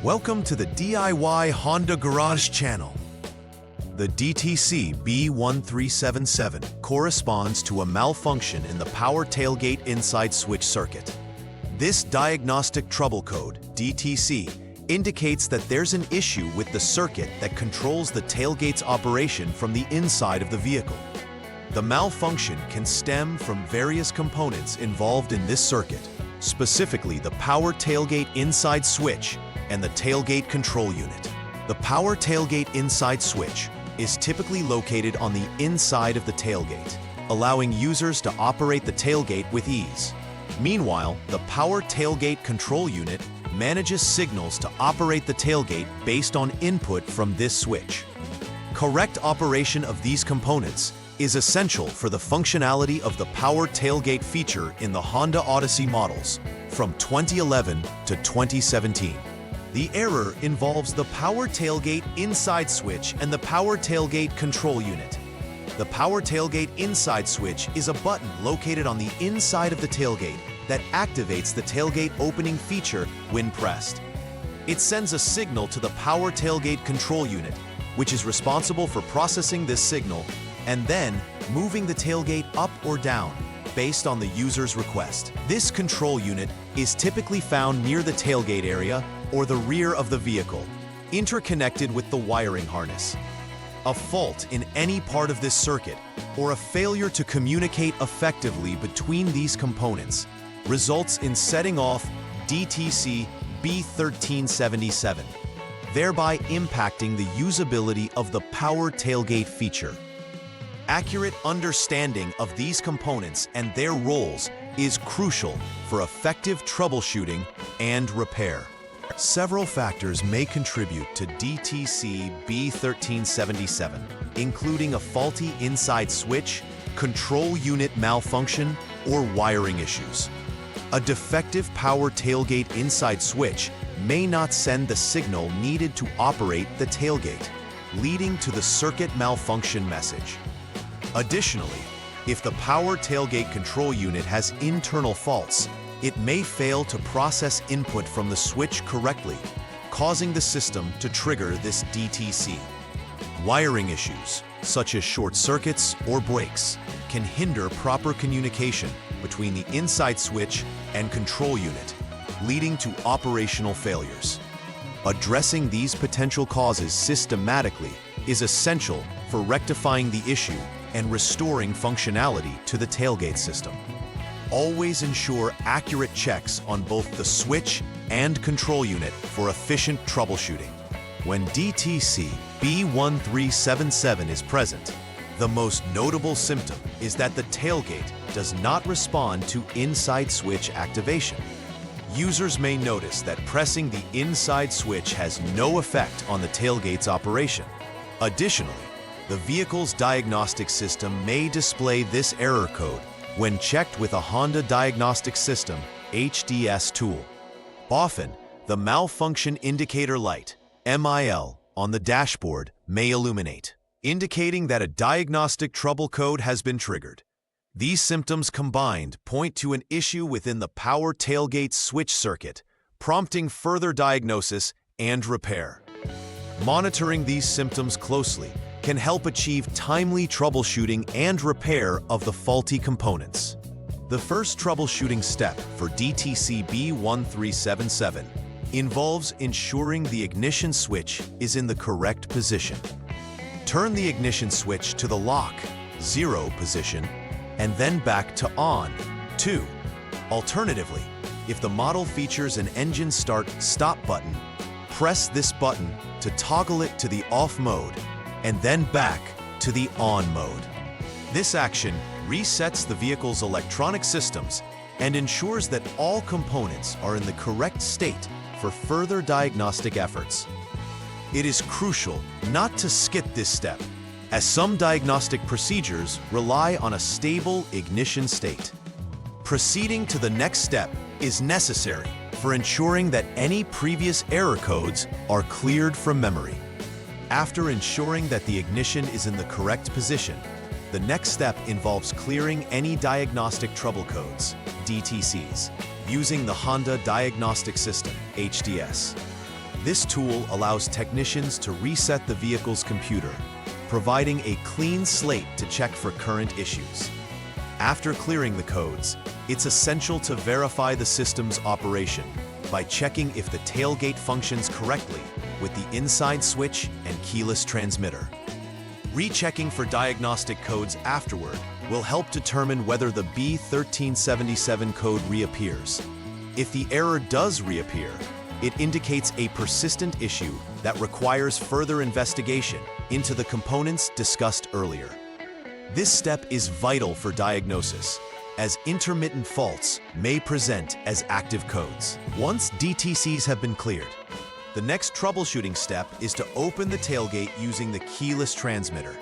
Welcome to the DIY Honda Garage channel. The DTC B1377 corresponds to a malfunction in the power tailgate inside switch circuit. This diagnostic trouble code, DTC, indicates that there's an issue with the circuit that controls the tailgate's operation from the inside of the vehicle. The malfunction can stem from various components involved in this circuit, specifically the power tailgate inside switch and the tailgate control unit. The power tailgate inside switch is typically located on the inside of the tailgate, allowing users to operate the tailgate with ease. Meanwhile, the power tailgate control unit manages signals to operate the tailgate based on input from this switch. Correct operation of these components is essential for the functionality of the power tailgate feature in the Honda Odyssey models from 2011 to 2017. The error involves the power tailgate inside switch and the power tailgate control unit. The power tailgate inside switch is a button located on the inside of the tailgate that activates the tailgate opening feature when pressed. It sends a signal to the power tailgate control unit, which is responsible for processing this signal and then moving the tailgate up or down based on the user's request. This control unit is typically found near the tailgate area or the rear of the vehicle, interconnected with the wiring harness. A fault in any part of this circuit or a failure to communicate effectively between these components results in setting off DTC B1377, thereby impacting the usability of the power tailgate feature. Accurate understanding of these components and their roles is crucial for effective troubleshooting and repair. Several factors may contribute to DTC B1377, including a faulty inside switch, control unit malfunction, or wiring issues. A defective power tailgate inside switch may not send the signal needed to operate the tailgate, leading to the circuit malfunction message. Additionally, if the power tailgate control unit has internal faults, it may fail to process input from the switch correctly, causing the system to trigger this DTC. Wiring issues, such as short circuits or breaks, can hinder proper communication between the inside switch and control unit, leading to operational failures. Addressing these potential causes systematically is essential for rectifying the issue and restoring functionality to the tailgate system. Always ensure accurate checks on both the switch and control unit for efficient troubleshooting. When DTC B1377 is present, the most notable symptom is that the tailgate does not respond to inside switch activation. Users may notice that pressing the inside switch has no effect on the tailgate's operation. Additionally, the vehicle's diagnostic system may display this error code when checked with a Honda Diagnostics System HDS tool. Often, the malfunction indicator light, MIL, on the dashboard may illuminate, indicating that a diagnostic trouble code has been triggered. These symptoms combined point to an issue within the power tailgate switch circuit, prompting further diagnosis and repair. Monitoring these symptoms closely can help achieve timely troubleshooting and repair of the faulty components. The first troubleshooting step for DTC B1377 involves ensuring the ignition switch is in the correct position. Turn the ignition switch to the lock, 0 position, and then back to on, 2. Alternatively, if the model features an engine start-stop button, press this button to toggle it to the off mode and then back to the on mode. This action resets the vehicle's electronic systems and ensures that all components are in the correct state for further diagnostic efforts. It is crucial not to skip this step, as some diagnostic procedures rely on a stable ignition state. Proceeding to the next step is necessary for ensuring that any previous error codes are cleared from memory. After ensuring that the ignition is in the correct position, the next step involves clearing any diagnostic trouble codes, DTCs, using the Honda Diagnostic System, HDS. This tool allows technicians to reset the vehicle's computer, providing a clean slate to check for current issues. After clearing the codes, it's essential to verify the system's operation by checking if the tailgate functions correctly with the inside switch and keyless transmitter. Rechecking for diagnostic codes afterward will help determine whether the B1377 code reappears. If the error does reappear, it indicates a persistent issue that requires further investigation into the components discussed earlier. This step is vital for diagnosis, as intermittent faults may present as active codes. Once DTCs have been cleared, the next troubleshooting step is to open the tailgate using the keyless transmitter.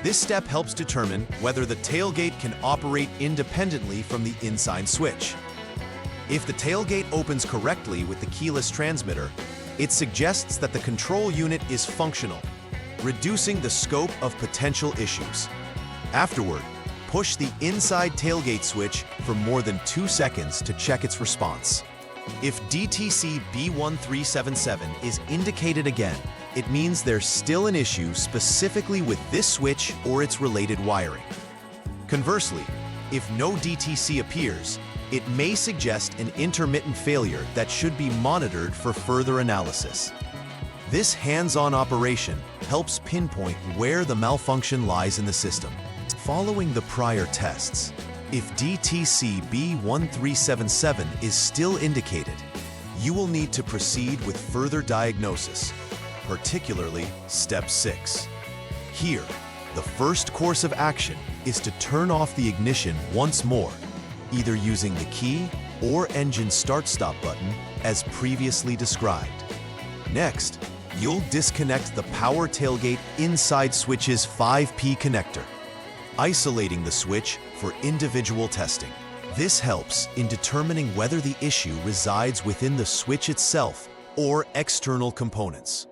This step helps determine whether the tailgate can operate independently from the inside switch. If the tailgate opens correctly with the keyless transmitter, it suggests that the control unit is functional, reducing the scope of potential issues. Afterward, push the inside tailgate switch for more than 2 seconds to check its response. If DTC B1377 is indicated again, it means there's still an issue specifically with this switch or its related wiring. Conversely, if no DTC appears, it may suggest an intermittent failure that should be monitored for further analysis. This hands-on operation helps pinpoint where the malfunction lies in the system. Following the prior tests, if DTC B1377 is still indicated, you will need to proceed with further diagnosis, particularly Step 6. Here, the first course of action is to turn off the ignition once more, either using the key or engine start-stop button as previously described. Next, you'll disconnect the power tailgate inside switch's 5P connector, isolating the switch for individual testing. This helps in determining whether the issue resides within the switch itself or external components.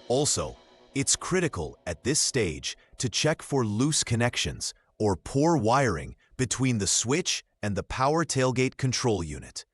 Also, it's critical at this stage to check for loose connections or poor wiring between the switch and the power tailgate control unit.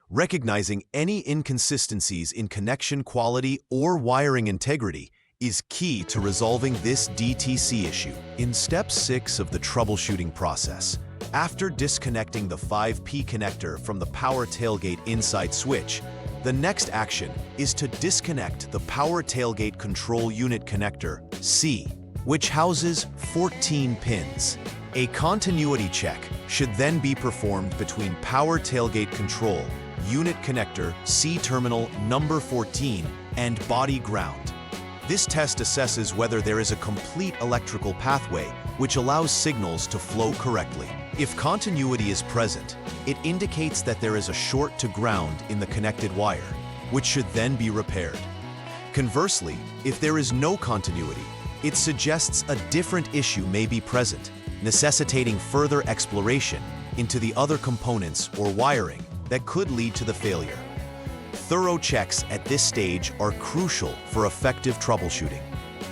Recognizing any inconsistencies in connection quality or wiring integrity is key to resolving this DTC issue. In Step 6 of the troubleshooting process, after disconnecting the 5P connector from the power tailgate inside switch, the next action is to disconnect the power tailgate control unit connector, C, which houses 14 pins. A continuity check should then be performed between power tailgate control, unit connector, C terminal number 14, and body ground. This test assesses whether there is a complete electrical pathway which allows signals to flow correctly. If continuity is present, it indicates that there is a short to ground in the connected wire, which should then be repaired. Conversely, if there is no continuity, it suggests a different issue may be present, necessitating further exploration into the other components or wiring that could lead to the failure. Thorough checks at this stage are crucial for effective troubleshooting.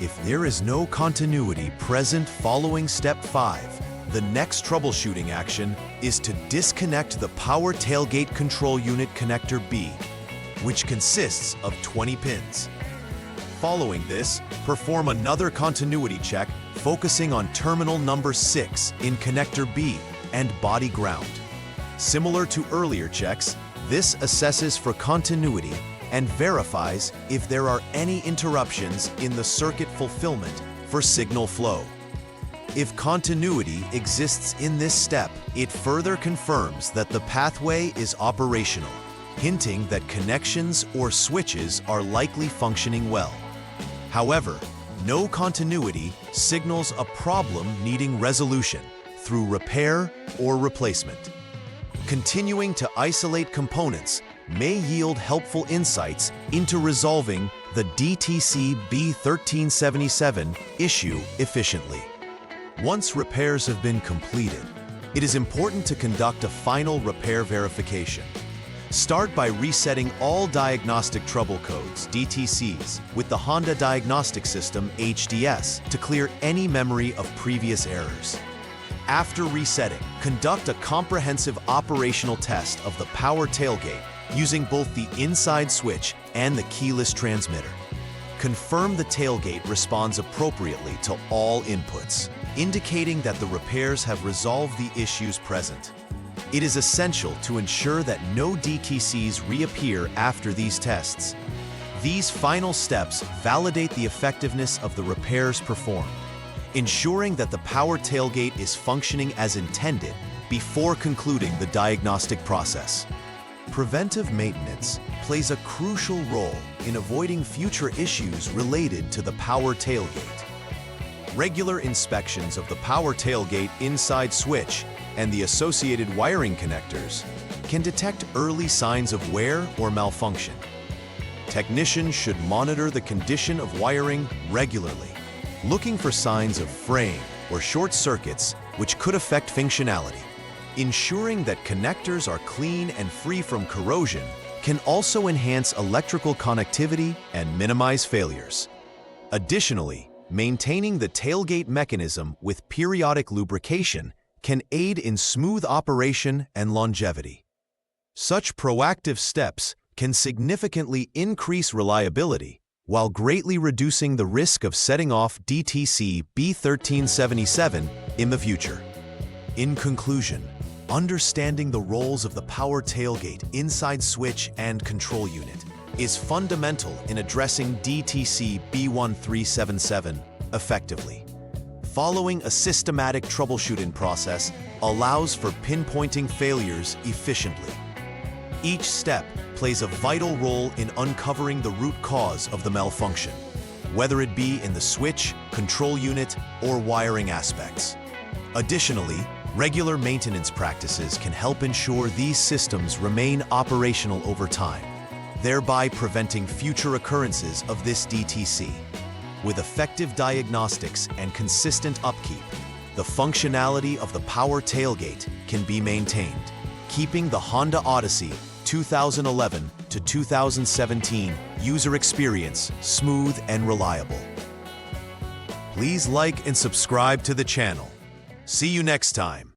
If there is no continuity present following Step 5, the next troubleshooting action is to disconnect the power tailgate control unit connector B, which consists of 20 pins. Following this, perform another continuity check focusing on terminal number 6 in connector B and body ground. Similar to earlier checks, this assesses for continuity and verifies if there are any interruptions in the circuit fulfillment for signal flow. If continuity exists in this step, it further confirms that the pathway is operational, hinting that connections or switches are likely functioning well. However, no continuity signals a problem needing resolution through repair or replacement. Continuing to isolate components may yield helpful insights into resolving the DTC B1377 issue efficiently. Once repairs have been completed, it is important to conduct a final repair verification. Start by resetting all diagnostic trouble codes, DTCs, with the Honda Diagnostic System, HDS, to clear any memory of previous errors. After resetting, conduct a comprehensive operational test of the power tailgate using both the inside switch and the keyless transmitter. Confirm the tailgate responds appropriately to all inputs, indicating that the repairs have resolved the issues present. It is essential to ensure that no DTCs reappear after these tests. These final steps validate the effectiveness of the repairs performed, ensuring that the power tailgate is functioning as intended before concluding the diagnostic process. Preventive maintenance plays a crucial role in avoiding future issues related to the power tailgate. Regular inspections of the power tailgate inside switch and the associated wiring connectors can detect early signs of wear or malfunction. Technicians should monitor the condition of wiring regularly, looking for signs of fraying or short circuits which could affect functionality. Ensuring that connectors are clean and free from corrosion can also enhance electrical connectivity and minimize failures. Additionally, maintaining the tailgate mechanism with periodic lubrication can aid in smooth operation and longevity. Such proactive steps can significantly increase reliability while greatly reducing the risk of setting off DTC B1377 in the future. In conclusion, understanding the roles of the power tailgate inside switch and control unit is fundamental in addressing DTC B1377 effectively. Following a systematic troubleshooting process allows for pinpointing failures efficiently. Each step plays a vital role in uncovering the root cause of the malfunction, whether it be in the switch, control unit, or wiring aspects. Additionally, regular maintenance practices can help ensure these systems remain operational over time, thereby preventing future occurrences of this DTC. With effective diagnostics and consistent upkeep, the functionality of the power tailgate can be maintained, keeping the Honda Odyssey 2011 to 2017 user experience smooth and reliable. Please like and subscribe to the channel. See you next time.